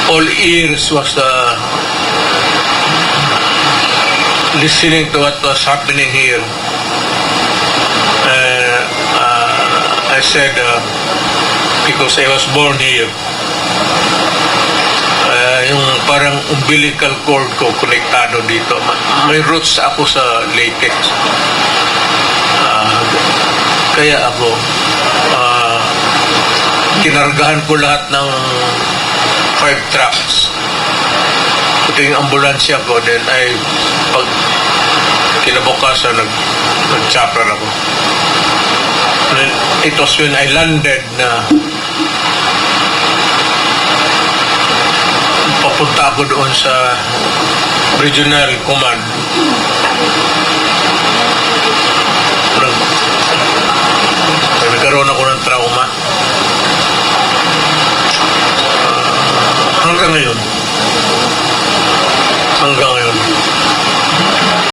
all ears was listening to what was happening here. I said, because I was born here, yung parang umbilical cord ko konektado dito. May roots ako sa latex. Kaya ako, kinargahan ko lahat ng 5 trucks. Ito yung ambulansya ko. Then pag kinabukasan, nag-chopper ako. Then, it was when I landed na papunta ako doon sa regional command. Nagkaroon ako ng trauma. Hanggang ngayon.